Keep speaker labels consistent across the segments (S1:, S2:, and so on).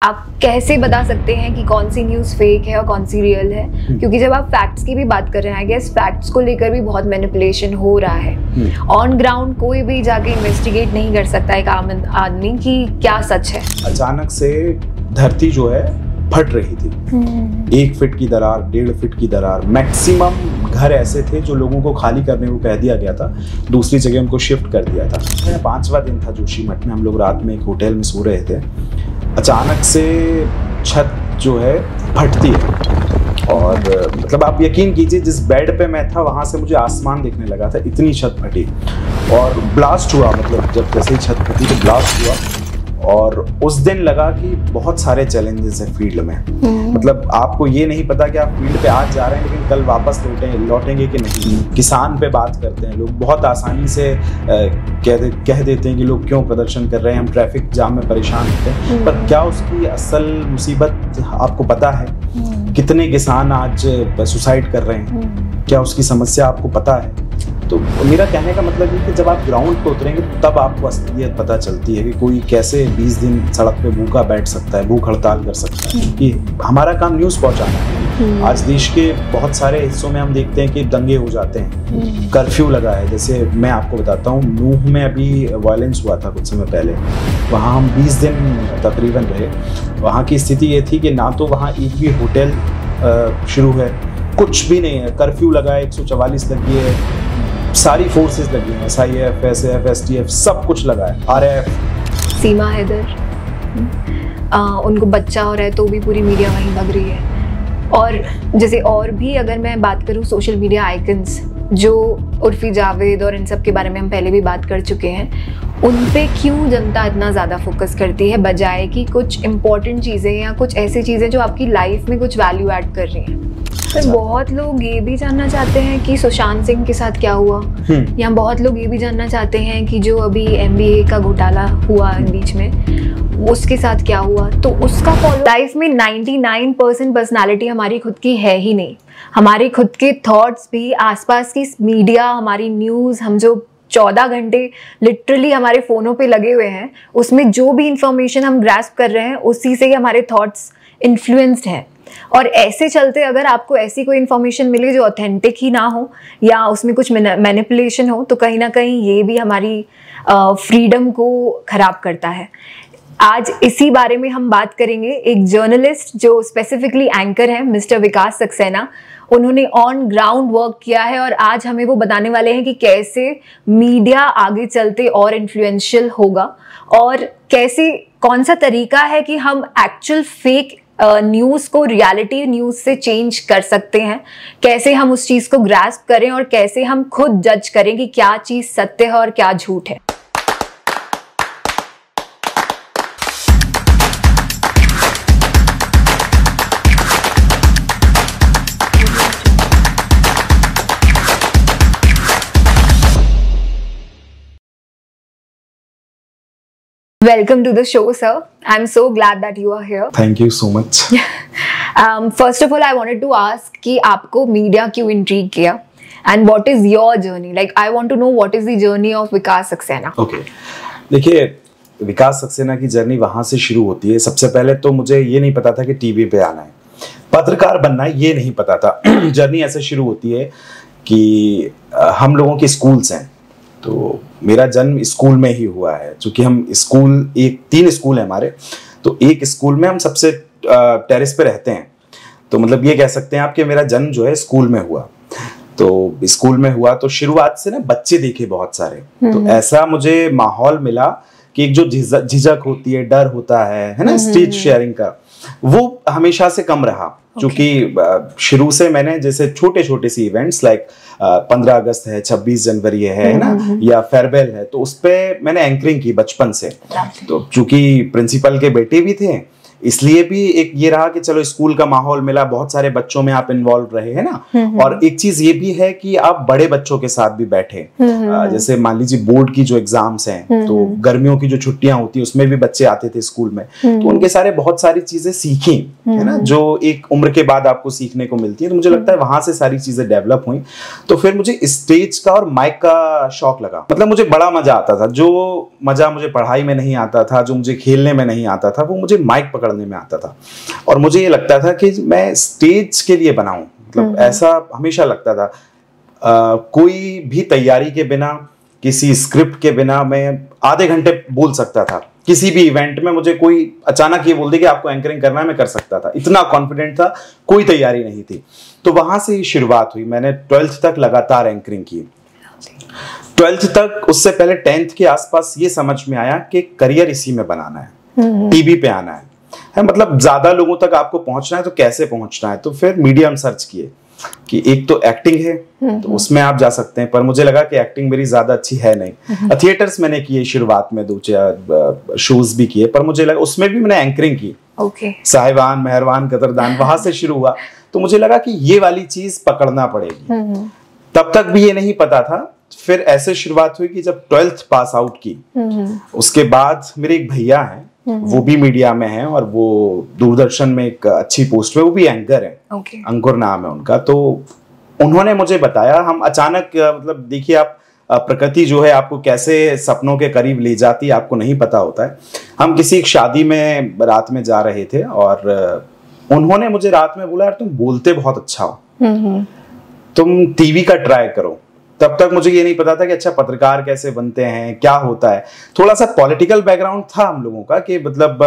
S1: आप कैसे बता सकते हैं कि कौन सी न्यूज़ फेक है और कौन सी रियल है? क्योंकि जब आप फैक्ट्स की भी बात कर रहे हैं, आई गेस फैक्ट्स को लेकर भी बहुत मैनिपुलेशन हो रहा है। ऑन ग्राउंड कोई भी जाके इन्वेस्टिगेट नहीं कर सकता एक आम आदमी कि क्या सच है।
S2: अचानक से धरती जो है फट रही थी, 1 फीट की दरार, 1.5 फीट की दरार। मैक्सिमम घर ऐसे थे जो लोगों को खाली करने को कह दिया गया था, दूसरी जगह उनको शिफ्ट कर दिया था। 5वां दिन था जोशीमठ में, हम लोग रात में एक होटल में सो रहे थे। अचानक से छत जो है फटती है और मतलब आप यकीन कीजिए जिस बेड पे मैं था वहाँ से मुझे आसमान दिखने लगा था, इतनी छत फटी और ब्लास्ट हुआ। मतलब जब जैसे ही छत फटी तो ब्लास्ट हुआ और उस दिन लगा कि बहुत सारे चैलेंजेस हैं फील्ड में। मतलब आपको ये नहीं पता कि आप फील्ड पे आज जा रहे हैं लेकिन कल वापस लौटेंगे कि नहीं। किसान पे बात करते हैं लोग, बहुत आसानी से कह देते हैं कि लोग क्यों प्रदर्शन कर रहे हैं, हम ट्रैफिक जाम में परेशान होते हैं, पर क्या उसकी असल मुसीबत आपको पता है? कितने किसान आज सुसाइड कर रहे हैं, क्या उसकी समस्या आपको पता है? तो मेरा कहने का मतलब है कि जब आप ग्राउंड पे उतरेंगे तब आपको असलियत पता चलती है कि कोई कैसे 20 दिन सड़क पे भूखा बैठ सकता है, भूख हड़ताल कर सकता है। क्योंकि हमारा काम न्यूज़ पहुंचाना है। आज देश के बहुत सारे हिस्सों में हम देखते हैं कि दंगे हो जाते हैं, कर्फ्यू लगा है। जैसे मैं आपको बताता हूँ, नूह में अभी वायलेंस हुआ था कुछ समय पहले, वहाँ हम 20 दिन तकरीबन रहे। वहाँ की स्थिति ये थी कि ना तो वहाँ एक भी होटल शुरू है, कुछ भी नहीं है, कर्फ्यू लगा है, 144 लगी है, सारी फोर्सेस लगी हैं, SIF, SAF, STF सब कुछ लगा है, RF।
S1: सीमा हैदर, उनको बच्चा हो रहा है तो भी पूरी मीडिया वहीं भग रही है। और जैसे और भी अगर मैं बात करूँ सोशल मीडिया आइकन्स जो उर्फी जावेद और इन सब के बारे में हम पहले भी बात कर चुके हैं, उन पे क्यों जनता इतना ज़्यादा फोकस करती है बजाय कि कुछ इम्पॉर्टेंट चीज़ें या कुछ ऐसी चीज़ें जो आपकी लाइफ में कुछ वैल्यू ऐड कर रही हैं। तो बहुत लोग ये भी जानना चाहते हैं कि सुशांत सिंह के साथ क्या हुआ, या बहुत लोग ये भी जानना चाहते हैं कि जो अभी MBA का घोटाला हुआ बीच में उसके साथ क्या हुआ। तो उसका फॉलो लाइफ में 99% पर्सनालिटी हमारी खुद की है ही नहीं। हमारे खुद के थॉट्स भी, आसपास की मीडिया, हमारी न्यूज़, हम जो 14 घंटे लिटरली हमारे फ़ोनों पे लगे हुए हैं, उसमें जो भी इंफॉर्मेशन हम ग्रैस्प कर रहे हैं उसी से ही हमारे थॉट्स इन्फ्लुएंस्ड हैं। और ऐसे चलते अगर आपको ऐसी कोई इन्फॉर्मेशन मिले जो ऑथेंटिक ही ना हो या उसमें कुछ मैनिपुलेशन हो, तो कहीं ना कहीं ये भी हमारी फ्रीडम को ख़राब करता है। आज इसी बारे में हम बात करेंगे। एक जर्नलिस्ट जो स्पेसिफिकली एंकर हैं, मिस्टर विकास सक्सेना, उन्होंने ऑन ग्राउंड वर्क किया है और आज हमें वो बताने वाले हैं कि कैसे मीडिया आगे चलते और इन्फ्लुएंशियल होगा और कैसे, कौन सा तरीका है कि हम एक्चुअल फेक न्यूज़ को रियलिटी न्यूज़ से चेंज कर सकते हैं, कैसे हम उस चीज़ को ग्रास्प करें और कैसे हम खुद जज करें कि क्या चीज़ सत्य है और क्या झूठ है। Welcome to the show, sir. I'm so glad that you are here.
S2: Thank you so much.
S1: First of all, I wanted to ask कि आपको मीडिया क्यों इंट्रीग किया and what is your journey? Like, I want to know what is the journey of Vikas Saxena.
S2: Okay. देखिए, विकास सक्सेना की journey वहाँ से शुरू होती है। सबसे पहले तो मुझे ये नहीं पता था कि टीवी पे आना है, पत्रकार बनना है, ये नहीं पता था। जर्नी ऐसे शुरू होती है कि हम लोगों के स्कूल्स हैं, तो मेरा जन्म स्कूल में ही हुआ है। चूंकि हम स्कूल, 3 स्कूल है हमारे, तो एक स्कूल में हम सबसे टेरेस पे रहते हैं, तो मतलब ये कह सकते हैं आप कि मेरा जन्म जो है स्कूल में हुआ। तो स्कूल में हुआ तो शुरुआत से ना बच्चे देखे बहुत सारे, तो ऐसा मुझे माहौल मिला कि एक जो झिझक होती है, डर होता है ना, स्टेज शेयरिंग का, वो हमेशा से कम रहा। क्योंकि शुरू से मैंने जैसे छोटे छोटे सी इवेंट्स लाइक 15 अगस्त है, 26 जनवरी है ना, या फेयरवेल है, तो उस पे मैंने एंकरिंग की बचपन से। तो चूंकि प्रिंसिपल के बेटे भी थे, इसलिए भी एक ये रहा कि चलो स्कूल का माहौल मिला, बहुत सारे बच्चों में आप इन्वॉल्व रहे हैं ना। और एक चीज ये भी है कि आप बड़े बच्चों के साथ भी बैठे, जैसे मान लीजिए बोर्ड की जो एग्जाम्स हैं, तो गर्मियों की जो छुट्टियां होती है उसमें भी बच्चे आते थे स्कूल में, तो उनके सारे बहुत सारी चीजें सीखी है ना, जो एक उम्र के बाद आपको सीखने को मिलती है। तो मुझे लगता है वहां से सारी चीजें डेवलप हुई। तो फिर मुझे स्टेज का और माइक का शौक लगा, मतलब मुझे बड़ा मजा आता था। जो मजा मुझे पढ़ाई में नहीं आता था, जो मुझे खेलने में नहीं आता था, वो मुझे माइक पकड़ने में आता था। और मुझे ये लगता था कि मैं स्टेज के लिए बनाऊं, मतलब ऐसा हमेशा लगता था। कोई भी तैयारी के बिना, किसी स्क्रिप्ट के बिना मैं आधे घंटे बोल सकता था। किसी भी इवेंट में मुझे कोई अचानक ये बोल दे कि आपको एंकरिंग करना है, मैं कर सकता था, इतना कॉन्फिडेंट था, कोई तैयारी नहीं थी। तो वहां से ही शुरुआत हुई। मैंने 12th तक लगातार एंकरिंग की। 12th तक, उससे पहले 10th के आसपास ये समझ में आया कि करियर इसी में बनाना है, टीवी पे आना है, मतलब ज्यादा लोगों तक आपको पहुंचना है, तो कैसे पहुंचना है। तो फिर मीडियम सर्च किए कि एक तो एक्टिंग है, तो उसमें आप जा सकते हैं, पर मुझे लगा कि एक्टिंग मेरी ज्यादा अच्छी है नहीं। थिएटर्स मैंने किए शुरुआत में, 2-4 शोज भी किए, पर मुझे लगा उसमें भी मैंने एंकरिंग की। साहिबान, मेहरबान, कदरदान, वहां से शुरू हुआ। तो मुझे लगा कि ये वाली चीज पकड़ना पड़ेगी। तब तक भी ये नहीं पता था। फिर ऐसे शुरुआत हुई कि जब 12th पास आउट की, उसके बाद मेरे एक भैया हैं, वो भी मीडिया में हैं और वो दूरदर्शन में एक अच्छी पोस्ट पे, वो भी एंकर हैं, अंकुर नाम है उनका। तो उन्होंने मुझे बताया, हम अचानक, मतलब देखिए आप, प्रकृति जो है आपको कैसे सपनों के करीब ले जाती है आपको नहीं पता होता है। हम किसी एक शादी में रात में जा रहे थे और उन्होंने मुझे रात में बोला, यार तुम बोलते बहुत अच्छा हो, तुम टीवी का ट्राई करो। तब तक मुझे ये नहीं पता था कि अच्छा पत्रकार कैसे बनते हैं, क्या होता है। थोड़ा सा पॉलिटिकल बैकग्राउंड था हम लोगों का, कि मतलब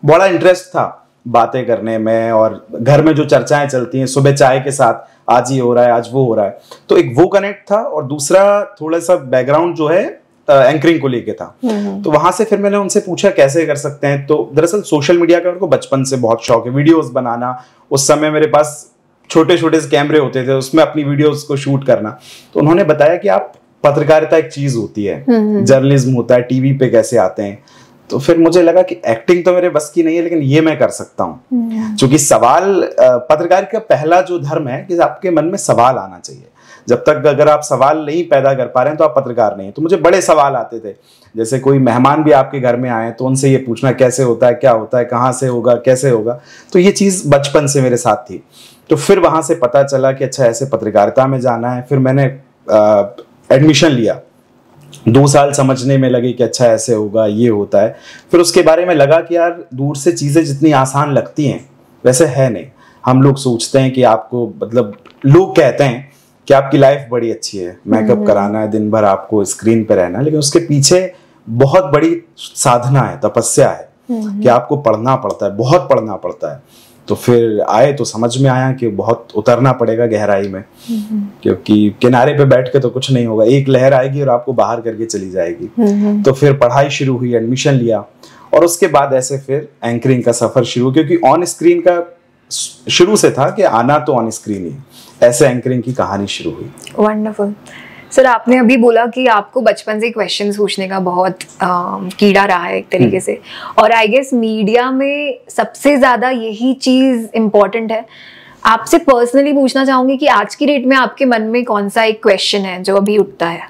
S2: बड़ा इंटरेस्ट था बातें करने में, और घर में जो चर्चाएं चलती हैं सुबह चाय के साथ, आज ये हो रहा है, आज वो हो रहा है, तो एक वो कनेक्ट था। और दूसरा थोड़ा सा बैकग्राउंड जो है एंकरिंग को लेके था। तो वहां से फिर मैंने उनसे पूछा कैसे कर सकते हैं। तो दरअसल सोशल मीडिया का मेरे को बचपन से बहुत शौक है, वीडियोस बनाना। उस समय मेरे पास छोटे छोटे से कैमरे होते थे, उसमें अपनी वीडियोस को शूट करना। तो उन्होंने बताया कि आप, पत्रकारिता एक चीज होती है, जर्नलिज्म होता है, टीवी पे कैसे आते हैं। तो फिर मुझे लगा कि एक्टिंग तो मेरे बस की नहीं है, लेकिन ये मैं कर सकता हूँ। क्योंकि सवाल, पत्रकारिता का पहला जो धर्म है कि आपके मन में सवाल आना चाहिए। जब तक अगर आप सवाल नहीं पैदा कर पा रहे हैं तो आप पत्रकार नहीं। तो मुझे बड़े सवाल आते थे, जैसे कोई मेहमान भी आपके घर में आए तो उनसे ये पूछना कैसे होता है, क्या होता है, कहाँ से होगा, कैसे होगा। तो ये चीज बचपन से मेरे साथ थी। तो फिर वहां से पता चला कि अच्छा ऐसे पत्रकारिता में जाना है। फिर मैंने एडमिशन लिया, 2 साल समझने में लगे कि अच्छा ऐसे होगा, ये होता है। फिर उसके बारे में लगा कि यार दूर से चीजें जितनी आसान लगती हैं वैसे है नहीं। हम लोग सोचते हैं कि आपको, मतलब लोग कहते हैं कि आपकी लाइफ बड़ी अच्छी है, मेकअप कराना है, दिन भर आपको स्क्रीन पे रहना है, लेकिन उसके पीछे बहुत बड़ी साधना है, तपस्या है, कि आपको पढ़ना पड़ता है, बहुत पढ़ना पड़ता है। तो फिर आए तो समझ में आया कि बहुत उतरना पड़ेगा गहराई में, क्योंकि किनारे पे बैठ के तो कुछ नहीं होगा, एक लहर आएगी और आपको बाहर करके चली जाएगी। तो फिर पढ़ाई शुरू हुई, एडमिशन लिया, और उसके बाद ऐसे फिर एंकरिंग का सफर शुरू, क्योंकि ऑन स्क्रीन का शुरू से था कि आना तो ऑन स्क्रीन ही, ऐसे एंकरिंग की कहानी शुरू हुई।
S1: वंडरफुल सर, आपने अभी बोला कि आपको बचपन से क्वेश्चंस पूछने का बहुत कीड़ा रहा है एक तरीके से, और आई गेस मीडिया में सबसे ज्यादा यही चीज इम्पोर्टेंट है। आपसे पर्सनली पूछना चाहूंगी कि आज की डेट में आपके मन में कौन सा एक क्वेश्चन है जो अभी उठता है?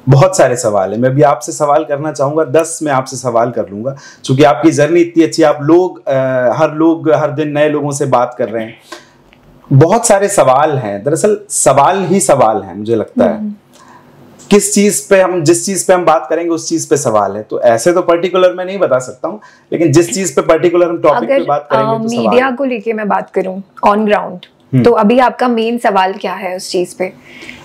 S2: बहुत सारे सवाल है, मैं भी आपसे सवाल करना चाहूंगा, 10 मैं आपसे सवाल कर लूंगा, क्योंकि आपकी जर्नी इतनी अच्छी, आप लोग हर दिन नए लोगों से बात कर रहे हैं। बहुत सारे सवाल हैं, दरअसल सवाल ही सवाल हैं, मुझे लगता है। किस चीज पे हम, जिस चीज पे हम बात करेंगे उस चीज पे सवाल है। तो ऐसे तो पर्टिकुलर मैं नहीं बता सकता हूँ, लेकिन जिस चीज पे पर्टिकुलर हम टॉपिक पे बात करेंगे तो
S1: मीडिया को लेके मैं बात करूं ऑन ग्राउंड, तो अभी आपका मेन सवाल क्या है उस चीज पे,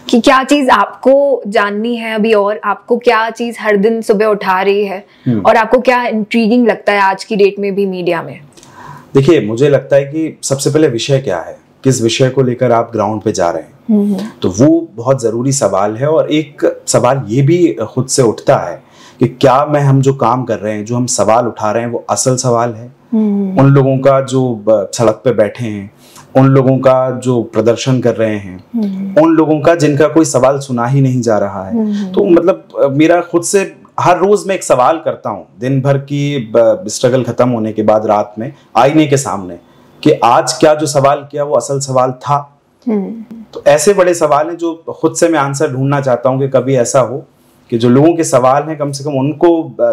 S1: कि क्या चीज आपको जाननी है अभी, और आपको क्या चीज हर दिन सुबह उठा रही है, और आपको क्या इंट्रीगिंग लगता है आज की डेट में भी मीडिया में?
S2: देखिए, मुझे लगता है कि सबसे पहले विषय क्या है, किस विषय को लेकर आप ग्राउंड पे जा रहे हैं, तो वो बहुत जरूरी सवाल है। और एक सवाल ये भी खुद से उठता है कि क्या हम जो काम कर रहे हैं, जो हम सवाल उठा रहे हैं, वो असल सवाल है? उन लोगों का जो सड़क पे बैठे हैं, उन लोगों का जो प्रदर्शन कर रहे हैं, उन लोगों का जिनका कोई सवाल सुना ही नहीं जा रहा है। तो मतलब मेरा खुद से हर रोज मैं एक सवाल करता हूँ, दिन भर की स्ट्रगल खत्म होने के बाद रात में आईने के सामने, कि आज क्या जो सवाल किया वो असल सवाल था। तो ऐसे बड़े सवाल हैं जो खुद से मैं आंसर ढूंढना चाहता हूँ कि कभी ऐसा हो कि जो लोगों के सवाल हैं कम से कम उनको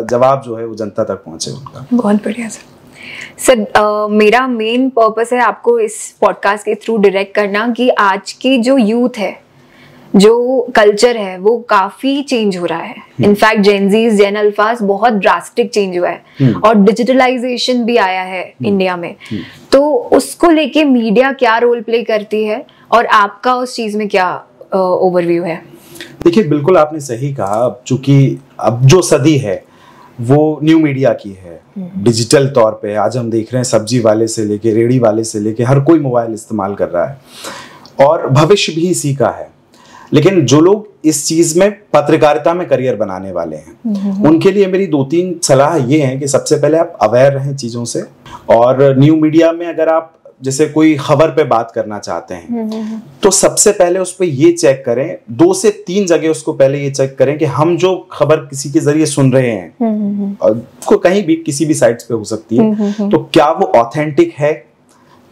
S2: जवाब जो है वो जनता तक पहुंचे उनका।
S1: बहुत बढ़िया सर। मेरा मेन पर्पस है आपको इस पॉडकास्ट के थ्रू डायरेक्ट करना कि आज की जो यूथ है जो कल्चर है वो काफी चेंज हो रहा है। इनफैक्ट जेनजीज, जेन अल्फास बहुत ड्रास्टिक चेंज हुआ है और डिजिटलाइजेशन भी आया है इंडिया में। तो उसको लेके मीडिया क्या रोल प्ले करती है और आपका उस चीज में क्या ओवरव्यू है?
S2: देखिए, बिल्कुल आपने सही कहा। चूंकि अब जो सदी है वो न्यू मीडिया की है, डिजिटल तौर पे आज हम देख रहे हैं सब्जी वाले से लेके रेड़ी वाले से लेके हर कोई मोबाइल इस्तेमाल कर रहा है और भविष्य भी इसी का है। लेकिन जो लोग इस चीज में पत्रकारिता में करियर बनाने वाले हैं उनके लिए मेरी 2-3 सलाह ये है कि सबसे पहले आप अवेयर रहें चीजों से। और न्यू मीडिया में अगर आप जैसे कोई खबर पे बात करना चाहते हैं तो सबसे पहले उस पर ये चेक करें, 2 से 3 जगह उसको पहले ये चेक करें कि हम जो खबर किसी के जरिए सुन रहे हैं और को कहीं भी किसी भी साइट्स पे हो सकती है, तो क्या वो ऑथेंटिक है,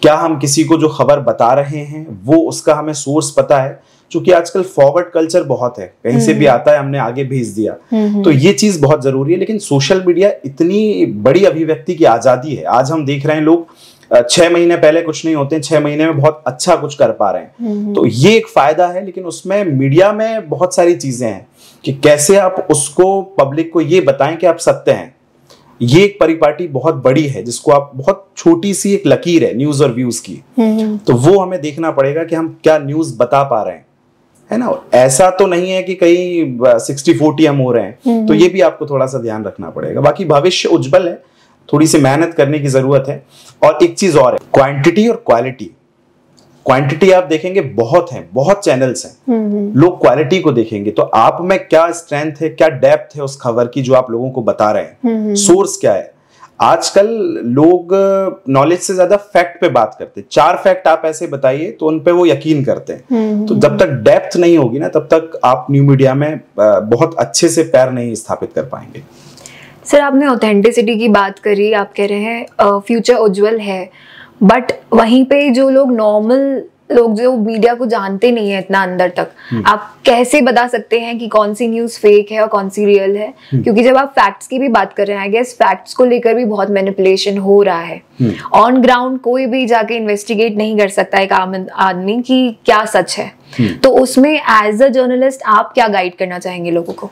S2: क्या हम किसी को जो खबर बता रहे हैं वो उसका हमें सोर्स पता है। क्योंकि आजकल फॉरवर्ड कल्चर बहुत है, कहीं से भी आता है हमने आगे भेज दिया, तो ये चीज बहुत जरूरी है। लेकिन सोशल मीडिया इतनी बड़ी अभिव्यक्ति की आजादी है। आज हम देख रहे हैं लोग 6 महीने पहले कुछ नहीं होते, 6 महीने में बहुत अच्छा कुछ कर पा रहे हैं, तो ये एक फायदा है। लेकिन उसमें मीडिया में बहुत सारी चीजें हैं कि कैसे आप उसको पब्लिक को ये बताएं कि आप सत्य हैं। ये एक परिपाटी बहुत बड़ी है जिसको आप, बहुत छोटी सी एक लकीर है न्यूज और व्यूज की, तो वो हमें देखना पड़ेगा कि हम क्या न्यूज बता पा रहे हैं, है ना। ऐसा तो नहीं है कि कहीं 60-40 हम हो रहे हैं, तो ये भी आपको थोड़ा सा ध्यान रखना पड़ेगा। बाकी भविष्य उज्जवल है, थोड़ी सी मेहनत करने की जरूरत है। और एक चीज और है, क्वांटिटी और क्वालिटी। क्वांटिटी आप देखेंगे बहुत है, बहुत चैनल्स हैं, लोग क्वालिटी को देखेंगे तो आप में क्या स्ट्रेंथ है, क्या डेप्थ है उस खबर की जो आप लोगों को बता रहे हैं, सोर्स क्या है। आजकल लोग नॉलेज से ज्यादा फैक्ट पे बात करते हैं। 4 फैक्ट आप ऐसे बताइए तो उन पे वो यकीन करते हैं। तो जब तक डेप्थ नहीं होगी ना, तब तक आप न्यू मीडिया में बहुत अच्छे से पैर नहीं स्थापित कर पाएंगे।
S1: सर, आपने ऑथेंटिसिटी की बात करी, आप कह रहे हैं फ्यूचर उज्जवल है, बट वहीं पे जो लोग नॉर्मल लोग जो मीडिया को जानते नहीं है इतना अंदर तक, आप कैसे बता सकते हैं कि कौन सी न्यूज़ फेक है और कौन सी रियल है? क्योंकि जब आप फैक्ट्स की भी बात कर रहे हैं, आई गेस फैक्ट्स को लेकर भी बहुत मैनिपुलेशन हो रहा है। ऑन ग्राउंड कोई भी जाके इन्वेस्टिगेट नहीं कर सकता एक आम आदमी कि क्या सच है। तो उसमें एज अ जर्नलिस्ट आप क्या गाइड करना चाहेंगे लोगों को?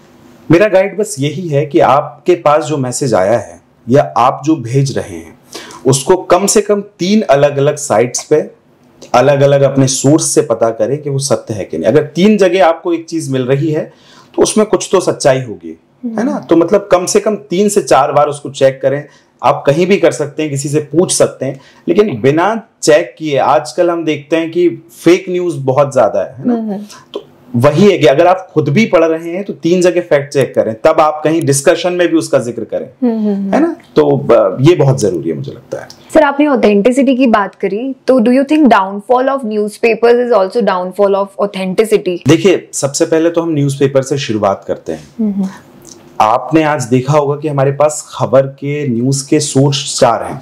S2: मेरा गाइड बस यही है कि आपके पास जो मैसेज आया है या आप जो भेज रहे हैं उसको कम से कम 3 अलग अलग साइट्स पे अलग अलग अपने सोर्स से पता करें कि वो सत्य है कि नहीं। अगर 3 जगह आपको एक चीज मिल रही है तो उसमें कुछ तो सच्चाई होगी, है ना। तो मतलब कम से कम 3 से 4 बार उसको चेक करें। आप कहीं भी कर सकते हैं, किसी से पूछ सकते हैं, लेकिन बिना चेक किए आजकल हम देखते हैं कि फेक न्यूज बहुत ज्यादा है ना। तो वही है कि अगर आप खुद भी पढ़ रहे हैं तो 3 जगह फैक्ट चेक करें, तब आप कहीं डिस्कशन में भी उसका जिक्र करें, है ना। तो ये बहुत जरूरी है मुझे लगता है।
S1: सर, आपने ऑथेंटिसिटी की बात करी, तो do you think downfall of newspapers is also downfall of authenticity?
S2: देखिए, सबसे पहले तो हम न्यूज़पेपर से शुरुआत करते हैं। आपने आज देखा होगा कि हमारे पास खबर के न्यूज के सोर्स 4 हैं,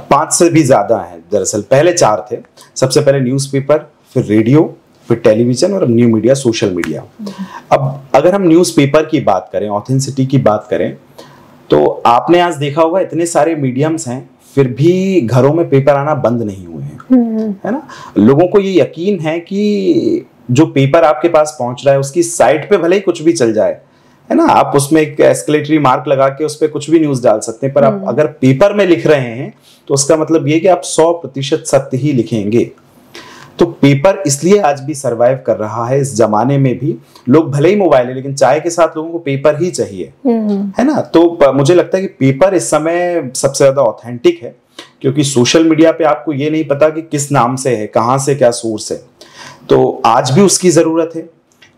S2: 5 से भी ज्यादा हैं दरअसल। पहले 4 थे, सबसे पहले न्यूज़पेपर, फिर रेडियो, फिर टेलीविजन और अब न्यू मीडिया, सोशल मीडिया। अब अगर हम न्यूज़पेपर की बात करें, ऑथेंटिसिटी की बात करें, तो आपने आज देखा होगा इतने सारे मीडियम्स हैं, फिर भी घरों में पेपर आना बंद नहीं हुए हैं, है ना। लोगों को ये यकीन है कि जो पेपर आपके पास पहुंच रहा है उसकी साइट पे भले ही कुछ भी चल जाए, है ना। आप उसमें एक एस्केलेटरी मार्क लगा के उस पर कुछ भी न्यूज डाल सकते हैं, पर आप अगर पेपर में लिख रहे हैं तो उसका मतलब ये कि आप 100% सत्य ही लिखेंगे। तो पेपर इसलिए आज भी सरवाइव कर रहा है इस जमाने में भी। लोग भले ही मोबाइल है, लेकिन चाय के साथ लोगों को पेपर ही चाहिए, है ना। तो मुझे लगता है कि पेपर इस समय सबसे ज्यादा ऑथेंटिक है, क्योंकि सोशल मीडिया पे आपको ये नहीं पता कि किस नाम से है, कहाँ से क्या सोर्स है, तो आज भी उसकी जरूरत है।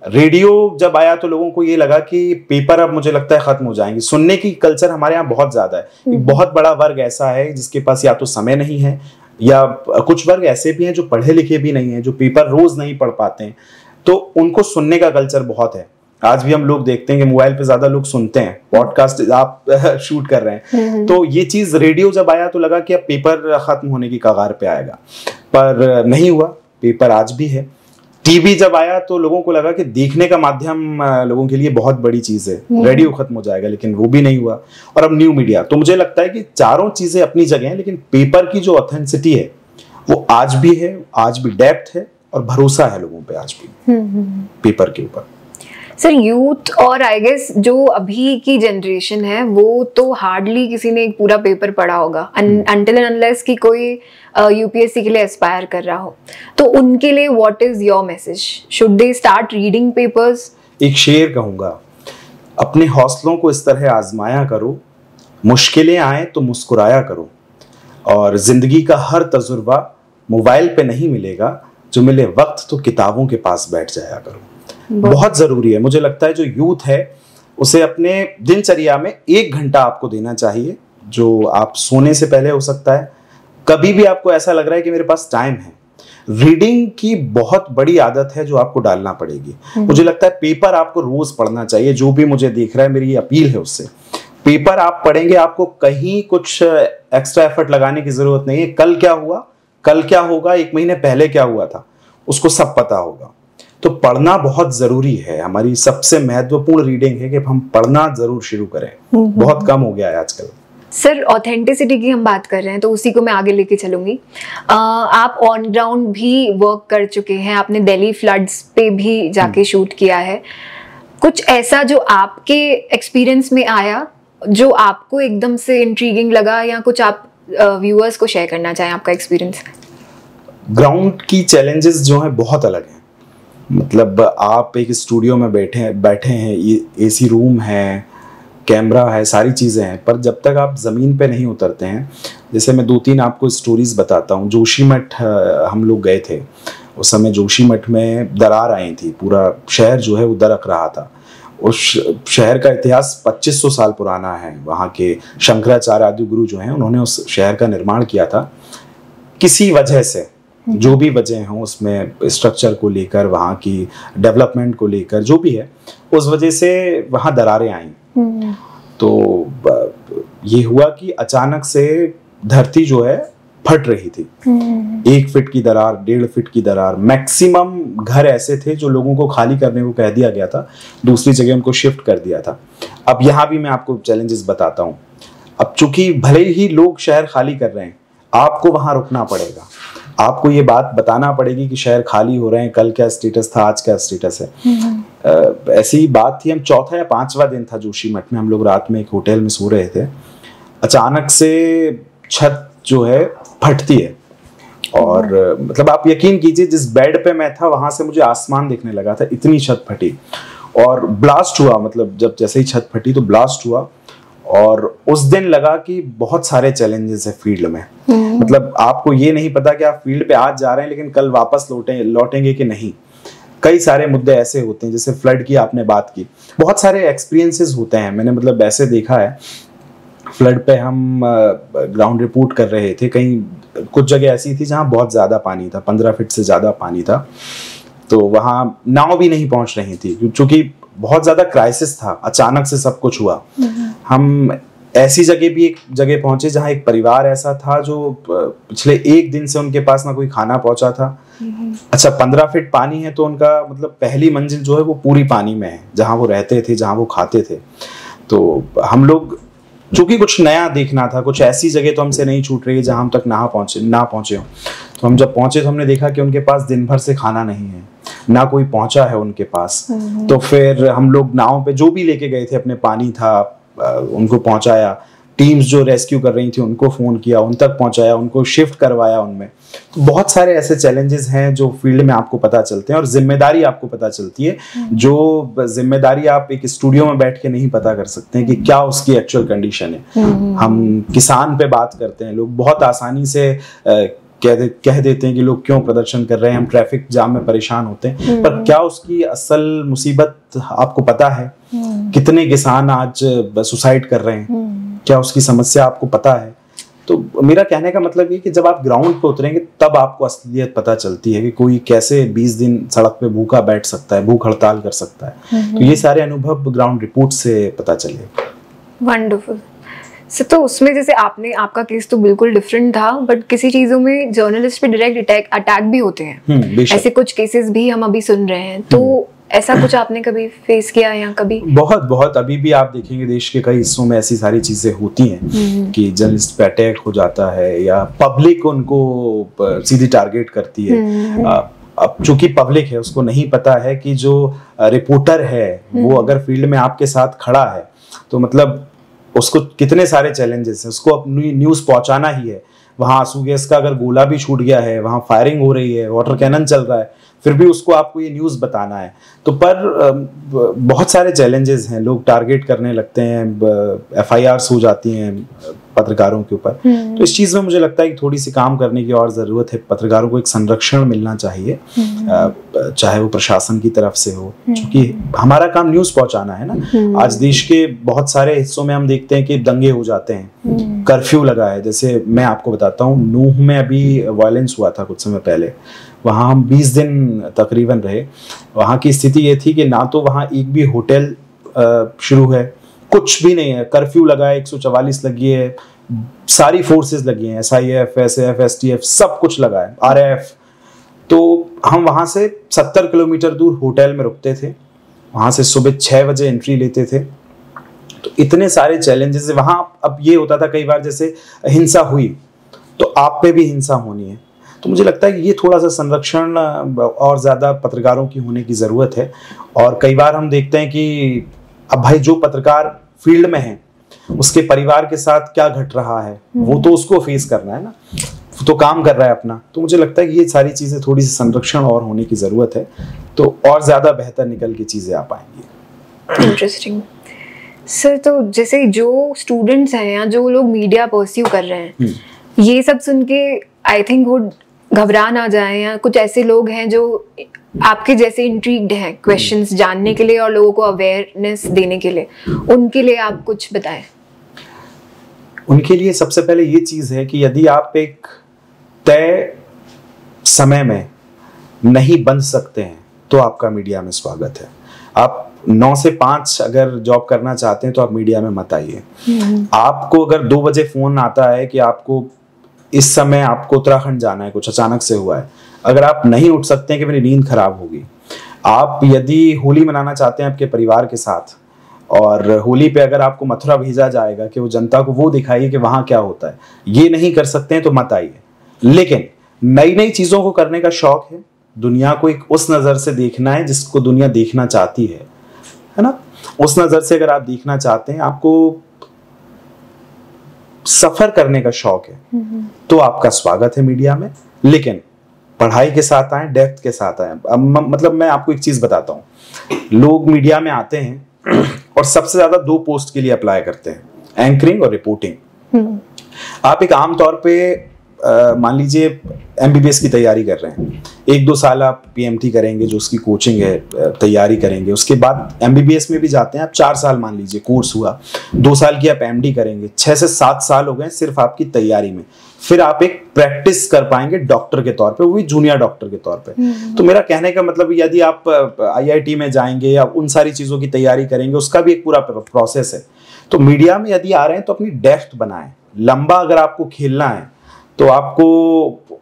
S2: रेडियो जब आया तो लोगों को ये लगा कि पेपर अब मुझे लगता है खत्म हो जाएंगे। सुनने की कल्चर हमारे यहाँ बहुत ज्यादा है। एक बहुत बड़ा वर्ग ऐसा है जिसके पास या तो समय नहीं है, या कुछ वर्ग ऐसे भी हैं जो पढ़े लिखे भी नहीं हैं, जो पेपर रोज नहीं पढ़ पाते हैं, तो उनको सुनने का कल्चर बहुत है। आज भी हम लोग देखते हैं कि मोबाइल पे ज्यादा लोग सुनते हैं, पॉडकास्ट आप शूट कर रहे हैं। तो ये चीज, रेडियो जब आया तो लगा कि अब पेपर खत्म होने की कगार पे आएगा, पर नहीं हुआ, पेपर आज भी है। टीवी जब आया तो लोगों को लगा कि देखने का माध्यम लोगों के लिए बहुत बड़ी चीज है, रेडियो खत्म हो जाएगा, लेकिन वो भी नहीं हुआ। और अब न्यू मीडिया। तो मुझे लगता है कि चारों चीजें अपनी जगह हैं, लेकिन पेपर की जो ऑथेंटिसिटी है वो आज भी है, आज भी डेप्थ है, और भरोसा है लोगों पे आज भी पेपर के ऊपर।
S1: सर यूथ और आई गेस जो अभी की जनरेशन है वो तो हार्डली किसी ने एक पूरा पेपर पढ़ा होगा अनटिल एंड अनलेस कि कोई यूपीएससी के लिए एस्पायर कर रहा हो, तो उनके लिए what is your message? Should they start reading papers?
S2: एक शेर कहूंगा, अपने हौसलों को इस तरह आजमाया करो, मुश्किलें आए तो मुस्कुराया करो, और जिंदगी का हर तजुर्बा मोबाइल पे नहीं मिलेगा, जो मिले वक्त तो किताबों के पास बैठ जाया करो। बहुत जरूरी है। मुझे लगता है जो यूथ है उसे अपने दिनचर्या में 1 घंटा आपको देना चाहिए, जो आप सोने से पहले हो सकता है, कभी भी आपको ऐसा लग रहा है कि मेरे पास टाइम है। रीडिंग की बहुत बड़ी आदत है जो आपको डालना पड़ेगी। मुझे लगता है पेपर आपको रोज पढ़ना चाहिए। जो भी मुझे देख रहा है मेरी अपील है उससे, पेपर आप पढ़ेंगे, आपको कहीं कुछ एक्स्ट्रा एफर्ट लगाने की जरूरत नहीं है। कल क्या हुआ, कल क्या होगा, 1 महीने पहले क्या हुआ था, उसको सब पता होगा। तो पढ़ना बहुत जरूरी है। हमारी सबसे महत्वपूर्ण रीडिंग है कि हम पढ़ना जरूर शुरू करें। बहुत कम हो गया है आजकल।
S1: सर ऑथेंटिसिटी की हम बात कर रहे हैं तो उसी को मैं आगे लेके चलूंगी। आप ऑन ग्राउंड भी वर्क कर चुके हैं, आपने दिल्ली फ्लड्स पे भी जाके शूट किया है। कुछ ऐसा जो आपके एक्सपीरियंस में आया जो आपको एकदम से इंट्रीगिंग लगा, या कुछ आप व्यूअर्स को शेयर करना चाहें आपका एक्सपीरियंस?
S2: ग्राउंड की चैलेंजेस जो हैं बहुत अलग हैं। मतलब आप एक स्टूडियो में बैठे हैं, एसी रूम है, कैमरा है, सारी चीज़ें हैं, पर जब तक आप ज़मीन पे नहीं उतरते हैं, जैसे मैं 2-3 आपको स्टोरीज बताता हूँ। जोशीमठ हम लोग गए थे, उस समय जोशीमठ में दरार आई थी, पूरा शहर जो है वो दरक रहा था। उस शहर का इतिहास 2500 साल पुराना है। वहाँ के शंकराचार्य आदि गुरु जो हैं उन्होंने उस शहर का निर्माण किया था। किसी वजह से, जो भी वजह हो उसमें, स्ट्रक्चर को लेकर, वहाँ की डेवलपमेंट को लेकर, जो भी है, उस वजह से वहाँ दरारें आई। तो ये हुआ कि अचानक से धरती जो है फट रही थी। 1 फीट की दरार, 1.5 फीट की दरार। मैक्सिमम घर ऐसे थे जो लोगों को खाली करने को कह दिया गया था, दूसरी जगह उनको शिफ्ट कर दिया था। अब यहाँ भी मैं आपको चैलेंजेस बताता हूँ। अब चूंकि भले ही लोग शहर खाली कर रहे हैं, आपको वहां रुकना पड़ेगा। आपको ये बात बताना पड़ेगी कि शहर खाली हो रहे हैं, कल क्या स्टेटस था, आज क्या स्टेटस है। ऐसी बात थी, हम 4था या 5वां दिन था जोशीमठ में, हम लोग रात में एक होटल में सो रहे थे। अचानक से छत जो है फटती है, और मतलब आप यकीन कीजिए जिस बेड पे मैं था वहां से मुझे आसमान दिखने लगा था, इतनी छत फटी। और ब्लास्ट हुआ, मतलब जब जैसे ही छत फटी तो ब्लास्ट हुआ। और उस दिन लगा कि बहुत सारे चैलेंजेस है फील्ड में। मतलब आपको ये नहीं पता कि आप फील्ड पे आज जा रहे हैं लेकिन कल वापस लौटेंगे कि नहीं। कई सारे मुद्दे ऐसे होते हैं, जैसे फ्लड की आपने बात की, बहुत सारे एक्सपीरियंसेस होते हैं। मैंने मतलब ऐसे देखा है, फ्लड पे हम ग्राउंड रिपोर्ट कर रहे थे, कहीं कुछ जगह ऐसी थी जहां बहुत ज्यादा पानी था, 15 फीट से ज्यादा पानी था, तो वहां नाव भी नहीं पहुंच रही थी क्योंकि बहुत ज्यादा क्राइसिस था। अचानक से सब कुछ हुआ। हम ऐसी जगह भी एक जगह पहुंचे जहां एक परिवार ऐसा था जो पिछले 1 दिन से उनके पास ना कोई खाना पहुंचा था। अच्छा, 15 फीट पानी है तो उनका मतलब पहली मंजिल जो है वो पूरी पानी में है, जहां वो रहते थे, जहां वो खाते थे। तो हम लोग चूंकि कुछ नया देखना था, कुछ ऐसी जगह तो हमसे नहीं छूट रही है जहां हम तक ना पहुंचे हो। तो हम जब पहुंचे तो हमने देखा कि उनके पास दिन भर से खाना नहीं है, ना कोई पहुंचा है उनके पास। तो फिर हम लोग नाव पे जो भी लेके गए थे, अपने पानी था, उनको पहुंचाया। टीम्स जो रेस्क्यू कर रही थी उनको फोन किया, उन तक पहुंचाया, उनको शिफ्ट करवाया उनमें। तो बहुत सारे ऐसे चैलेंजेस हैं जो फील्ड में आपको पता चलते हैं, और जिम्मेदारी आपको पता चलती है, जो जिम्मेदारी आप एक स्टूडियो में बैठ के नहीं पता कर सकते हैं कि क्या उसकी एक्चुअल कंडीशन है। हम किसान पे बात करते हैं, लोग बहुत आसानी से कह देते हैं कि लोग क्यों प्रदर्शन कर रहे हैं, हम ट्रैफिक जाम में परेशान होते हैं, पर क्या उसकी असल मुसीबत आपको पता है? कितने किसान आज सुसाइड कर रहे हैं, क्या उसकी समस्या आपको पता है? तो मेरा कहने का मतलब ये कि जब आप ग्राउंड पे उतरेंगे तब आपको असलियत पता चलती है कि कोई कैसे 20 दिन सड़क पे भूखा बैठ सकता है, भूख हड़ताल कर सकता है। तो ये सारे अनुभव ग्राउंड रिपोर्ट से पता चले।
S1: वंडरफुल। तो उसमें जैसे आपका केस तो बिल्कुल डिफरेंट था, बट किसी चीजों में जर्नलिस्ट पे डायरेक्ट अटैक भी होते हैं। ऐसे कुछ केसेस भी हम अभी सुन रहे हैं, तो ऐसा कुछ आपने कभी फेस किया या कभी?
S2: बहुत अभी भी आप देखेंगे देश के कई हिस्सों में ऐसी सारी चीजें होती हैं कि जर्नलिस्ट पे अटैक हो जाता है, या पब्लिक उनको सीधी टारगेट करती है। अब चूंकि पब्लिक है, उसको नहीं पता है कि जो रिपोर्टर है वो अगर फील्ड में आपके साथ खड़ा है तो मतलब उसको कितने सारे चैलेंजेस हैं, उसको अपनी न्यूज़ पहुंचाना ही है। वहाँ आंसू गैस का अगर गोला भी छूट गया है, वहाँ फायरिंग हो रही है, वाटर कैनन चल रहा है, फिर भी उसको आपको ये न्यूज़ बताना है। तो पर बहुत सारे चैलेंजेस हैं, लोग टारगेट करने लगते हैं, FIRs हो जाती हैं पत्रकारों के ऊपर। तो इस चीज़ में मुझे लगता है कि थोड़ी सी काम करने की और ज़रूरत है। पत्रकारों को एक संरक्षण मिलना चाहिए, चाहे वो प्रशासन की तरफ से हो, क्योंकि हमारा काम न्यूज़ पहुंचाना है ना। आज देश के बहुत सारे हिस्सों में हम देखते हैं कि दंगे हो जाते हैं, कर्फ्यू लगा है। जैसे मैं आपको बताता हूँ, नूह में अभी वायलेंस हुआ था कुछ समय पहले, वहाँ हम 20 दिन तकरीबन रहे। वहाँ की स्थिति ये थी कि ना तो वहाँ एक भी होटल शुरू है, कुछ भी नहीं है, कर्फ्यू लगा है, 144 लगी है, सारी फोर्सेस लगी हैं, SIF, SF, STF सब कुछ लगा है, RF। तो हम वहाँ से 70 किलोमीटर दूर होटल में रुकते थे, वहाँ से सुबह 6 बजे एंट्री लेते थे। तो इतने सारे चैलेंजेस वहाँ। अब ये होता था कई बार जैसे हिंसा हुई तो आप पे भी हिंसा होनी है। तो मुझे लगता है कि ये थोड़ा सा संरक्षण और ज़्यादा पत्रकारों की होने की ज़रूरत है। और कई बार हम देखते हैं कि अब भाई जो पत्रकार फील्ड में है उसके परिवार के साथ क्या घट रहा है वो तो उसको फेस करना है ना, तो काम कर रहा है अपना। तो मुझे लगता है कि ये सारी चीज़ें थोड़ी सी संरक्षण और होने की ज़रूरत है, तो और ज़्यादा बेहतर निकल के चीज़ें आ पाएंगी।
S1: Interesting sir. तो जैसे जो स्टूडेंट्स हैं या जो लोग मीडिया परस्यू कर रहे हैं, ये सब सुन के आई थिंक वो घबरा ना जाए, या कुछ ऐसे लोग हैं जो आपके जैसे इंट्रीग्ड हैं क्वेश्चंस जानने के लिए और लोगों को अवेयरनेस देने के लिए, उनके लिए आप कुछ बताएं।
S2: उनके लिए सबसे पहले ये चीज़ है कि यदि आप एक तय समय में नहीं बन सकते हैं तो आपका मीडिया में स्वागत है। आप 9 से 5 अगर जॉब करना चाहते हैं तो आप मीडिया में मत आइए। आपको अगर 2 बजे फोन आता है कि आपको इस समय आपको उत्तराखंड जाना है, कुछ अचानक से हुआ है, अगर आप नहीं उठ सकते हैं कि मेरी नींद खराब होगी, आप यदि होली मनाना चाहते हैं आपके परिवार के साथ और होली पे अगर आपको मथुरा भेजा जाएगा कि वो जनता को वो दिखाइए कि वहाँ क्या होता है, ये नहीं कर सकते हैं तो मत आइए। लेकिन नई नई चीज़ों को करने का शौक है, दुनिया को एक उस नज़र से देखना है जिसको दुनिया देखना चाहती है ना। उस नज़र से अगर आप देखना चाहते हैं, आपको सफर करने का शौक है, तो आपका स्वागत है मीडिया में। लेकिन पढ़ाई के साथ आए, डेप्थ के साथ आए। अब मतलब मैं आपको एक चीज बताता हूँ, लोग मीडिया में आते हैं और सबसे ज्यादा 2 पोस्ट के लिए अप्लाई करते हैं, एंकरिंग और रिपोर्टिंग। आप एक आम तौर पे मान लीजिए MBBS की तैयारी कर रहे हैं, 1-2 साल आप PMT करेंगे जो उसकी कोचिंग है, तैयारी करेंगे, उसके बाद MBBS में भी जाते हैं आप, 4 साल मान लीजिए कोर्स हुआ, 2 साल की आप MD करेंगे, 6 से 7 साल हो गए सिर्फ आपकी तैयारी में। फिर आप एक प्रैक्टिस कर पाएंगे डॉक्टर के तौर पे, वो भी जूनियर डॉक्टर के तौर पे। तो मेरा कहने का मतलब यदि आप IIT में जाएंगे या उन सारी चीज़ों की तैयारी करेंगे, उसका भी एक पूरा प्रोसेस है। तो मीडिया में यदि आ रहे हैं तो अपनी डेप्थ बनाएं। लंबा अगर आपको खेलना है तो आपको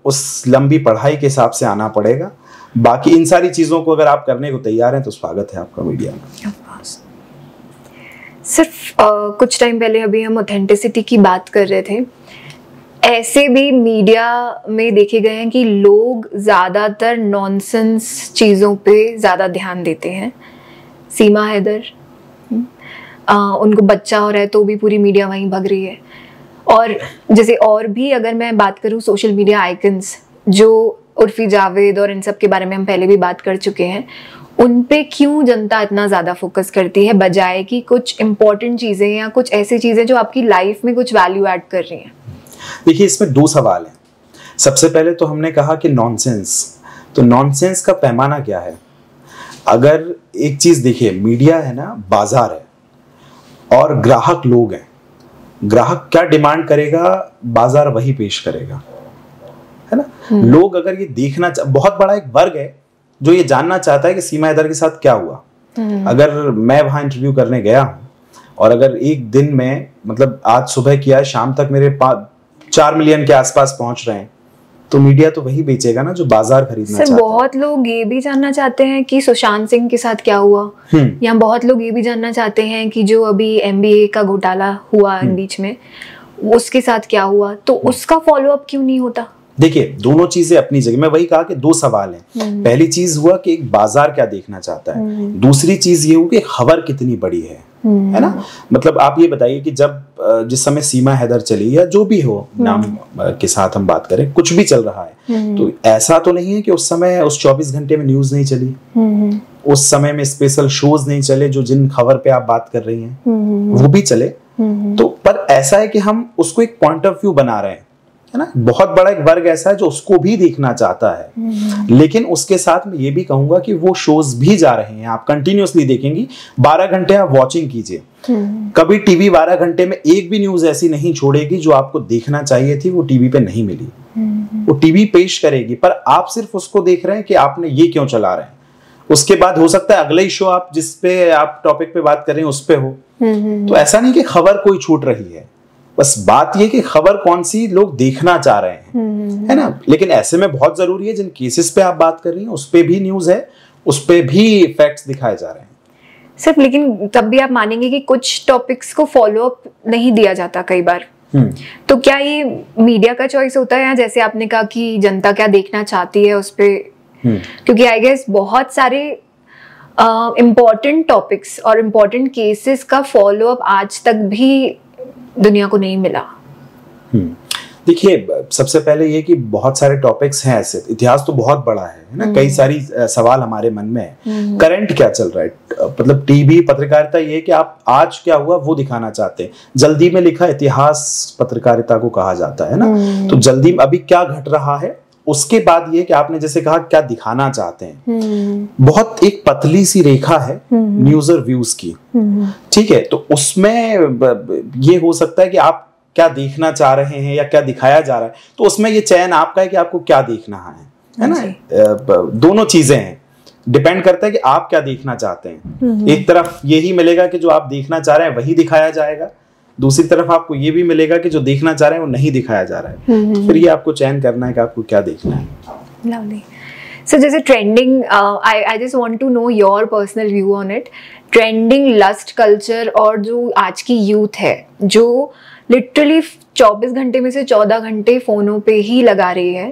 S2: उस लंबी पढ़ाई के हिसाब से आना पड़ेगा। बाकी इन सारी चीज़ों को अगर आप करने को तैयार हैं तो स्वागत है आपका मीडिया में।
S1: सिर्फ कुछ टाइम पहले अभी हम ऑथेंटिसिटी की बात कर रहे थे, ऐसे भी मीडिया में देखे गए हैं कि लोग ज़्यादातर नॉनसेंस चीज़ों पे ज़्यादा ध्यान देते हैं। सीमा हैदर, उनको बच्चा हो रहा है तो भी पूरी मीडिया वहीं भग रही है। और जैसे और भी अगर मैं बात करूँ सोशल मीडिया आइकन्स, जो उर्फी जावेद और इन सब के बारे में हम पहले भी बात कर चुके हैं, उन पे क्यों जनता इतना ज़्यादा फोकस करती है बजाय कि कुछ इम्पोर्टेंट चीज़ें या कुछ ऐसी चीज़ें जो आपकी लाइफ में कुछ वैल्यू ऐड कर रही हैं?
S2: देखिए, इसमें 2 सवाल हैं। सबसे पहले तो हमने कहा कि नॉनसेंस, तो नॉनसेंस का पैमाना क्या है? अगर एक चीज़ देखिए, मीडिया है ना, बाजार है और ग्राहक लोग हैं। ग्राहक क्या डिमांड करेगा, बाजार वही पेश करेगा, है ना। लोग अगर ये देखना, बहुत बड़ा एक वर्ग है जो ये जानना चाहता है कि सीमा हैदर के साथ क्या हुआ। अगर मैं वहां इंटरव्यू करने गया हूं और अगर एक दिन में, मतलब आज सुबह किया, शाम तक मेरे 4 मिलियन के आसपास पहुंच रहे हैं, तो मीडिया तो वही बेचेगा ना जो बाजार खरीदना चाहता है।
S1: बहुत लोग ये भी जानना चाहते हैं कि सुशांत सिंह के साथ क्या हुआ, या बहुत लोग ये भी जानना चाहते हैं कि जो अभी MBA का घोटाला हुआ बीच में, उसके साथ क्या हुआ, तो उसका फॉलो अप क्यों नहीं होता?
S2: देखिए दोनों चीजें अपनी जगह। मैं वही कहा कि दो सवाल हैं। पहली चीज हुआ कि एक बाजार क्या देखना चाहता है, दूसरी चीज ये हुई कि खबर कितनी बड़ी है ना। मतलब आप ये बताइए कि जब जिस समय सीमा हैदर चली या जो भी हो नाम के साथ हम बात करें, कुछ भी चल रहा है, तो ऐसा तो नहीं है कि उस समय उस 24 घंटे में न्यूज नहीं चली, उस समय में स्पेशल शोज नहीं चले जो जिन खबर पे आप बात कर रही हैं, वो भी चले। तो पर ऐसा है कि हम उसको एक पॉइंट ऑफ व्यू बना रहे हैं, है ना। बहुत बड़ा एक वर्ग ऐसा है जो उसको भी देखना चाहता है, लेकिन उसके साथ में ये भी कहूंगा कि वो शोज भी जा रहे हैं, आप कंटिन्यूअसली देखेंगी। 12 घंटे आप वॉचिंग कीजिए, कभी टीवी 12 घंटे में एक भी न्यूज ऐसी नहीं छोड़ेगी जो आपको देखना चाहिए थी वो टीवी पे नहीं मिली। वो टीवी पेश करेगी, पर आप सिर्फ उसको देख रहे हैं कि आपने ये क्यों चला रहे हैं। उसके बाद हो सकता है अगले ही शो आप जिस पे आप टॉपिक पे बात कर रहे हैं उस पे हो। तो ऐसा नहीं कि खबर कोई छूट रही है, बस बात ये कि खबर कौन सी लोग देखना चाह रहे हैं, है ना। लेकिन ऐसे में बहुत जरूरी है जिन केसेस पे आप बात कर रही हैं उस पे भी न्यूज है, उस पे भी फैक्ट्स दिखाए जा रहे हैं
S1: सिर्फ। लेकिन तब भी आप मानेंगे कि कुछ टॉपिक्स को फॉलो अप नहीं दिया जाता कई बार। तो क्या ये मीडिया का चॉइस होता है, या जैसे आपने कहा कि जनता क्या देखना चाहती है उस पे, क्योंकि आई गेस बहुत सारे इम्पोर्टेंट टॉपिक्स और इम्पोर्टेंट केसेस का फॉलो अप आज तक भी दुनिया को नहीं मिला।
S2: देखिए सबसे पहले ये कि बहुत सारे टॉपिक्स हैं ऐसे, इतिहास तो बहुत बड़ा है ना। कई सारी सवाल हमारे मन में है। करंट क्या चल रहा है, मतलब टीवी पत्रकारिता ये कि आप आज क्या हुआ वो दिखाना चाहते हैं। जल्दी में लिखा इतिहास पत्रकारिता को कहा जाता है ना। तो जल्दी में अभी क्या घट रहा है, उसके बाद ये कि आपने जैसे कहा क्या दिखाना चाहते हैं। बहुत एक पतली सी रेखा है न्यूज और व्यूज की, ठीक है। तो उसमें ये हो सकता है कि आप क्या देखना चाह रहे हैं या क्या दिखाया जा रहा है, तो उसमें ये चयन आपका है कि आपको क्या देखना है ना। दोनों चीजें हैं, डिपेंड करता है कि आप क्या देखना चाहते हैं। एक तरफ यही मिलेगा कि जो आप देखना चाह रहे हैं वही दिखाया जाएगा, दूसरी तरफ आपको ये भी मिलेगा कि जो देखना चाह रहे हैं वो नहीं दिखाया जा रहा है। तो फिर ये आपको चयन करना है कि आपको क्या देखना है।
S1: लवली। सो जैसे trending, I just want to know your personal view on it. Trending lust culture और जो आज की यूथ है जो लिटरली 24 घंटे में से 14 घंटे फोनों पे ही लगा रही है,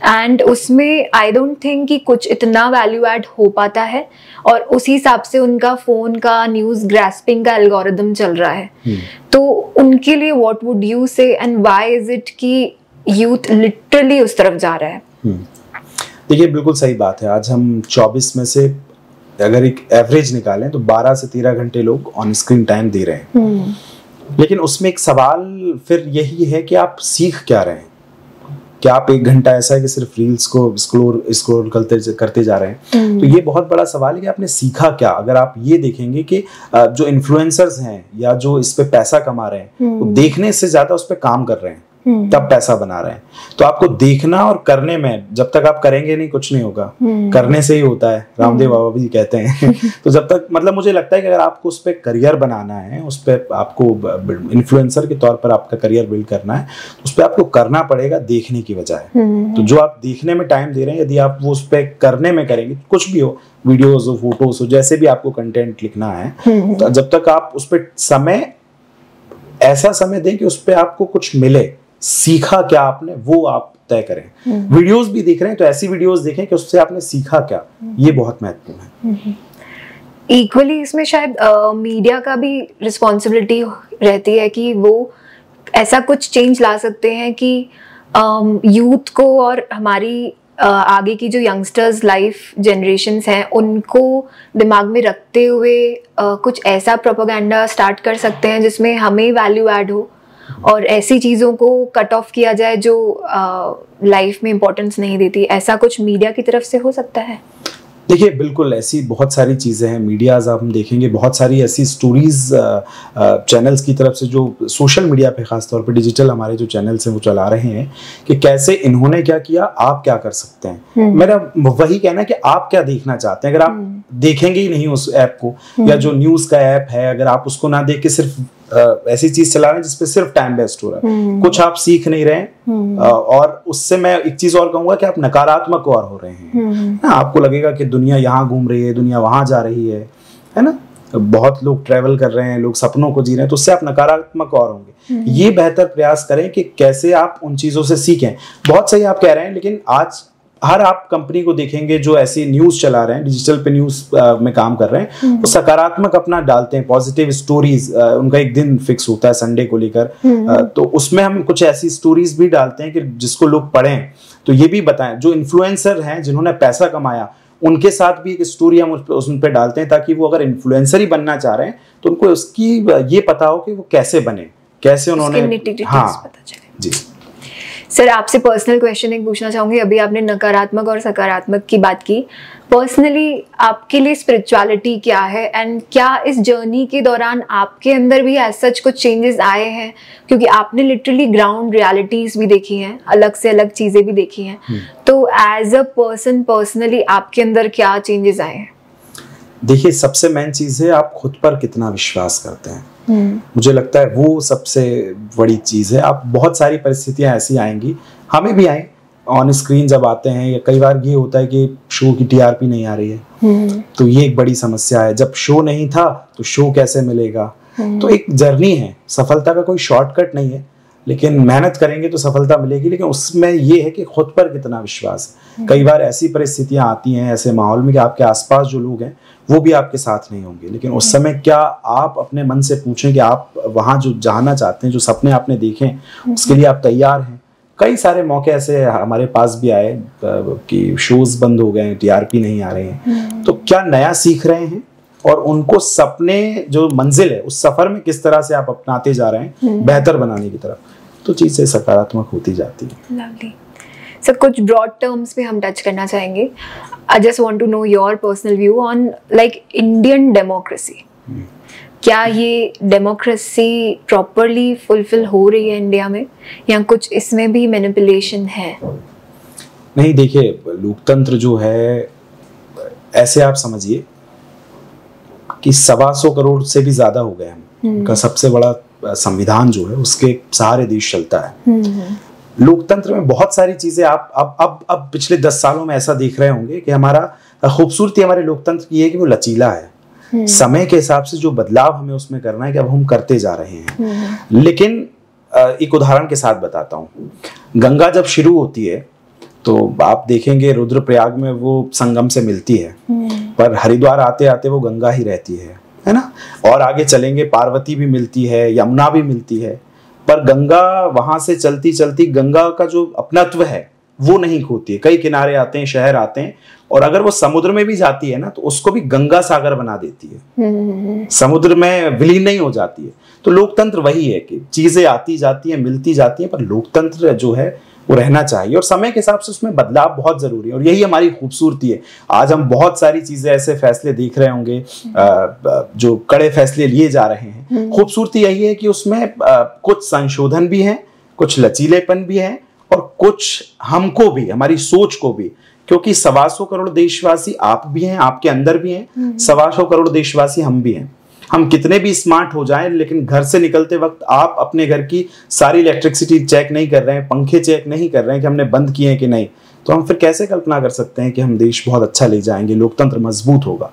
S1: एंड उसमें आई डोंट थिंक कि कुछ इतना वैल्यू ऐड हो पाता है, और उसी हिसाब से उनका फोन का न्यूज ग्रास्पिंग का एल्गोरिदम चल रहा है। तो उनके लिए व्हाट वुड यू से, एंड व्हाई इज इट कि यूथ लिटरली उस तरफ जा रहा है?
S2: देखिए बिल्कुल सही बात है। आज हम 24 में से अगर एक एवरेज निकालें तो 12 से 13 घंटे लोग ऑन स्क्रीन टाइम दे रहे हैं। लेकिन उसमें एक सवाल फिर यही है कि आप सीख क्या रहे हैं। क्या आप 1 घंटा ऐसा है कि सिर्फ रील्स को स्क्रॉल करते जा रहे हैं? तो ये बहुत बड़ा सवाल है कि आपने सीखा क्या। अगर आप ये देखेंगे कि जो इन्फ्लुएंसर्स हैं या जो इस पे पैसा कमा रहे हैं वो देखने से ज्यादा उस पे काम कर रहे हैं, तब पैसा बना रहे हैं। तो आपको देखना और करने में, जब तक आप करेंगे नहीं कुछ नहीं होगा, करने से ही होता है, रामदेव बाबा भी कहते हैं। तो जब तक, मतलब मुझे लगता है कि अगर आपको उस पर करियर बनाना है, उस पर आपको इन्फ्लुएंसर के तौर पर आपका करियर बिल्ड करना है, उस पर आपको करना पड़ेगा देखने की बजाय। तो जो आप देखने में टाइम दे रहे हैं, यदि आप वो उस पर करने में करेंगे, कुछ भी हो, वीडियोज हो, फोटोज हो, जैसे भी आपको कंटेंट लिखना है, तो जब तक आप उस पर समय, ऐसा समय दें कि उस पर आपको कुछ मिले, सीखा क्या आपने, वो आप तय करें। वीडियोस भी देख रहे हैं तो ऐसी वीडियोस देखें कि उससे आपने सीखा क्या, ये बहुत महत्वपूर्ण है।
S1: इक्वली इसमें शायद मीडिया का भी रिस्पॉन्सिबिलिटी रहती है कि वो ऐसा कुछ चेंज ला सकते हैं कि यूथ को और हमारी आगे की जो यंगस्टर्स लाइफ जनरेशन्स हैं उनको दिमाग में रखते हुए कुछ ऐसा प्रोपेगेंडा स्टार्ट कर सकते हैं जिसमें हमें वैल्यू ऐड हो, और ऐसी चीज़ों को कट ऑफ किया जाए जो लाइफ में इम्पोर्टेंस नहीं देती। ऐसा कुछ मीडिया की तरफ से हो सकता है?
S2: देखिए बिल्कुल ऐसी बहुत सारी चीज़ें हैं। मीडियाज़ आप हम देखेंगे बहुत सारी ऐसी स्टोरीज चैनल्स की तरफ से जो सोशल मीडिया पे ख़ास तौर पे डिजिटल हमारे जो चैनल्स हैं वो चला रहे हैं कि कैसे इन्होंने क्या किया, आप क्या कर सकते हैं। मेरा वही कहना है कि आप क्या देखना चाहते हैं। अगर आप देखेंगे ही नहीं उस ऐप को, या जो न्यूज़ का ऐप है अगर आप उसको ना देख के सिर्फ ऐसी चीज चला रहे हैं जिसपे सिर्फ टाइम वेस्ट हो रहा है, कुछ आप सीख नहीं रहे हैं, और उससे मैं एक चीज और कहूंगा कि आप नकारात्मक और हो रहे हैं ना। आपको लगेगा कि दुनिया यहाँ घूम रही है, दुनिया वहां जा रही है ना। बहुत लोग ट्रैवल कर रहे हैं, लोग सपनों को जी रहे हैं, तो उससे आप नकारात्मक और होंगे। ये बेहतर प्रयास करें कि कैसे आप उन चीज़ों से सीखें। बहुत सही आप कह रहे हैं, लेकिन आज हर आप कंपनी को देखेंगे जो ऐसी न्यूज़ चला रहे हैं, डिजिटल पे न्यूज़ में काम कर रहे हैं, वो सकारात्मक अपना डालते हैं, पॉजिटिव स्टोरीज। उनका एक दिन फिक्स होता है संडे को लेकर, तो उसमें हम कुछ ऐसी स्टोरीज भी डालते हैं कि जिसको लोग पढ़ें। तो ये भी बताएं, जो इन्फ्लुएंसर हैं जिन्होंने पैसा कमाया, उनके साथ भी एक स्टोरी हम उन पे डालते हैं, ताकि वो अगर इन्फ्लुएंसर ही बनना चाह रहे हैं तो उनको उसकी ये पता हो कि वो कैसे बने, कैसे उन्होंने। हाँ जी
S1: सर, आपसे पर्सनल क्वेश्चन एक पूछना चाहूंगी। अभी आपने नकारात्मक और सकारात्मक की बात की। पर्सनली आपके लिए स्पिरिचुअलिटी क्या है, एंड क्या इस जर्नी के दौरान आपके अंदर भी एज सच कुछ चेंजेस आए हैं? क्योंकि आपने लिटरली ग्राउंड रियलिटीज भी देखी हैं, अलग से अलग चीजें भी देखी हैं, तो एज अ पर्सन पर्सनली आपके अंदर क्या चेंजेस आए हैं?
S2: देखिए, सबसे मेन चीज है आप खुद पर कितना विश्वास करते हैं। मुझे लगता है वो सबसे बड़ी चीज है। आप बहुत सारी परिस्थितियां ऐसी आएंगी, हमें भी आए ऑन स्क्रीन जब आते हैं, या कई बार ये होता है कि शो की टीआरपी नहीं आ रही है, तो ये एक बड़ी समस्या है। जब शो नहीं था तो शो कैसे मिलेगा? तो एक जर्नी है, सफलता का कोई शॉर्टकट नहीं है, लेकिन मेहनत करेंगे तो सफलता मिलेगी। लेकिन उसमें ये है कि खुद पर कितना विश्वास है। कई बार ऐसी परिस्थितियां आती हैं ऐसे माहौल में कि आपके आसपास जो लोग हैं वो भी आपके साथ नहीं होंगे, लेकिन उस समय क्या आप अपने मन से पूछें कि आप वहाँ जो जाना चाहते हैं, जो सपने आपने देखे, उसके लिए आप तैयार हैं? कई सारे मौके ऐसे हमारे पास भी आए कि शोज बंद हो गए, टीआरपी नहीं आ रहे हैं, तो क्या नया सीख रहे हैं और उनको सपने जो मंजिल है उस सफर में किस तरह से आप अपनाते जा रहे हैं बेहतर बनाने की तरफ, तो चीजें सकारात्मक होती जाती है।
S1: लवली सर, कुछ ब्रॉड टर्म्स पे हम टच करना चाहेंगे। I just want to know your personal view on like Indian democracy. क्या ये डेमोक्रेसी प्रॉपरली फुलफिल हो रही है इंडिया में, या कुछ इसमें भी मैनिपुलेशन है?
S2: नहीं, देखिए, लोकतंत्र जो है, ऐसे आप समझिए कि 125 करोड़ से भी ज्यादा हो गए हम। उनका सबसे बड़ा संविधान जो है उसके सहारे देश चलता है। लोकतंत्र में बहुत सारी चीजें आप अब पिछले 10 सालों में ऐसा देख रहे होंगे कि हमारा खूबसूरती हमारे लोकतंत्र की है कि वो लचीला है। समय के हिसाब से जो बदलाव हमें उसमें करना है कि अब हम करते जा रहे हैं। लेकिन एक उदाहरण के साथ बताता हूँ। गंगा जब शुरू होती है तो आप देखेंगे रुद्रप्रयाग में वो संगम से मिलती है, पर हरिद्वार आते आते वो गंगा ही रहती है ना। और आगे चलेंगे पार्वती भी मिलती है, यमुना भी मिलती है, पर गंगा वहां से चलती चलती गंगा का जो अपनत्व है वो नहीं खोती है। कई किनारे आते हैं, शहर आते हैं, और अगर वो समुद्र में भी जाती है ना तो उसको भी गंगा सागर बना देती है, समुद्र में विलीन नहीं हो जाती है। तो लोकतंत्र वही है कि चीजें आती जाती हैं, मिलती जाती हैं, पर लोकतंत्र जो है वो रहना चाहिए, और समय के हिसाब से उसमें बदलाव बहुत जरूरी है, और यही हमारी खूबसूरती है। आज हम बहुत सारी चीजें ऐसे फैसले देख रहे होंगे जो कड़े फैसले लिए जा रहे हैं। खूबसूरती यही है कि उसमें कुछ संशोधन भी है, कुछ लचीलेपन भी है, और कुछ हमको भी, हमारी सोच को भी, क्योंकि 125 करोड़ देशवासी आप भी हैं, आपके अंदर भी हैं, 125 करोड़ देशवासी हम भी हैं। हम कितने भी स्मार्ट हो जाएं, लेकिन घर से निकलते वक्त आप अपने घर की सारी इलेक्ट्रिसिटी चेक नहीं कर रहे हैं, पंखे चेक नहीं कर रहे हैं कि हमने बंद किए हैं कि नहीं, तो हम फिर कैसे कल्पना कर सकते हैं कि हम देश बहुत अच्छा ले जाएंगे, लोकतंत्र मजबूत होगा।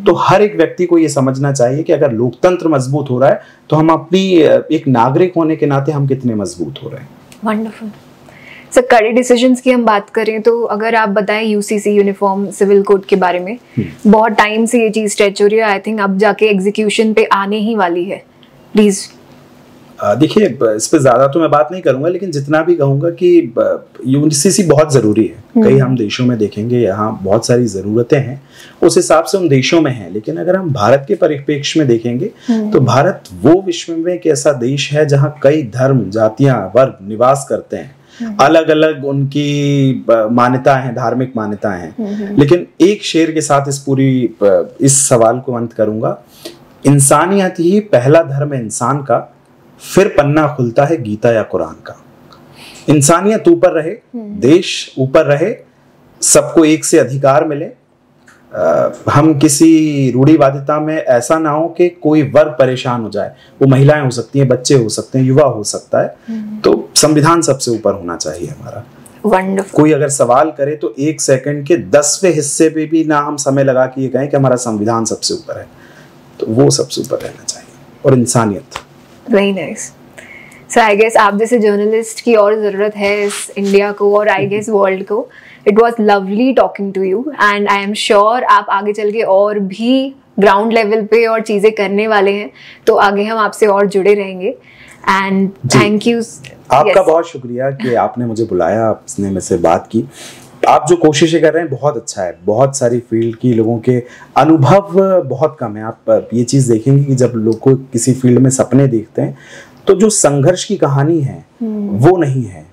S2: तो हर एक व्यक्ति को ये समझना चाहिए कि अगर लोकतंत्र मजबूत हो रहा है तो हम अपनी एक नागरिक होने के नाते हम कितने मजबूत हो रहे हैं।
S1: Wonderful sir. कड़े डिसीजंस की हम बात करें तो अगर आप बताएं यूसीसी यूनिफॉर्म सिविल कोड के बारे में, बहुत टाइम से ये चीज स्ट्रेच हो रही है, आई थिंक अब जाके एग्जीक्यूशन पे आने ही वाली है। प्लीज
S2: देखिए, इस पे ज्यादा तो मैं बात नहीं करूंगा, लेकिन जितना भी कहूंगा कि यूसीसी बहुत जरूरी है। कई हम देशों में देखेंगे यहाँ बहुत सारी जरूरतें हैं, उस हिसाब से उन देशों में हैं, लेकिन अगर हम भारत के परिप्रेक्ष्य में देखेंगे तो भारत वो विश्व में एक ऐसा देश है जहाँ कई धर्म, जातियां, वर्ग निवास करते हैं, अलग अलग उनकी मान्यताएं हैं, धार्मिक मान्यताएं हैं। लेकिन एक शेर के साथ इस सवाल को अंत करूंगा। इंसानियत ही पहला धर्म है इंसान का, फिर पन्ना खुलता है गीता या कुरान का। इंसानियत ऊपर रहे, देश ऊपर रहे, सबको एक से अधिकार मिले, हम किसी रूढ़िवादिता में ऐसा ना हो कि कोई वर्ग परेशान हो जाए। वो महिलाएं हो सकती हैं, बच्चे हो सकते हैं, युवा हो सकता है। तो संविधान सबसे ऊपर होना चाहिए हमारा।
S1: वंडरफुल।
S2: कोई अगर सवाल करे तो 1 सेकंड के 10वें हिस्से पे भी ना हम समय लगा के ये कहें कि हमारा संविधान सबसे ऊपर है। तो वो सबसे ऊपर रहना चाहिए, और इंसानियत।
S1: Very nice. So I guess आप जैसे जर्नलिस्ट की और ज़रूरत है इस इंडिया को और आई गेस वर्ल्ड को। It was lovely talking to you and I am sure आप आगे चल के और भी ग्राउंड लेवल पे और चीज़ें करने वाले हैं, तो आगे हम आपसे और जुड़े रहेंगे। And thank you.
S2: आपका बहुत शुक्रिया कि आपने मुझे बुलाया, आपने मेरे से बात की। आप जो कोशिशें कर रहे हैं बहुत अच्छा है। बहुत सारी फील्ड की लोगों के अनुभव बहुत कम है। आप ये चीज़ देखेंगे कि जब लोग को किसी फील्ड में सपने देखते हैं तो जो संघर्ष की कहानी है वो नहीं है।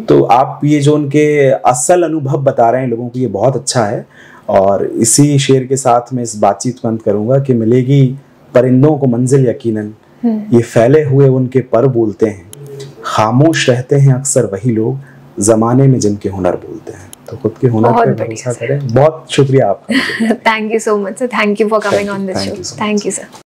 S2: तो आप ये जो उनके असल अनुभव बता रहे हैं लोगों को, ये बहुत अच्छा है। और इसी शेर के साथ मैं इस बातचीत को अंत करूंगा कि मिलेगी परिंदों को मंजिल यकीनन, ये फैले हुए उनके पर बोलते हैं, खामोश रहते हैं अक्सर वही लोग जमाने में जिनके हुनर बोलते हैं। तो खुद के हुनर पर भरोसा करें। बहुत शुक्रिया आपका।
S1: Thank you so much sir, thank you for coming on this show. Thank you sir.